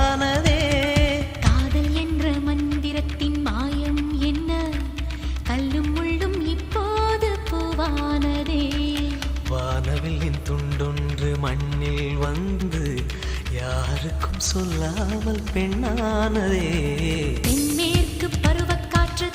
உண்டானதே. காதல் என்ற மந்திரத்தின் மாயம் என்ன, கல்லும் முள்ளும் இப்போது பூவானதே. வானவில்லின் துண்டொன்று மண்ணில் வந்து யாருக்கும் சொல்லாமல் பெண்ணானதே. தென்மேற்கு பருவக்காற்று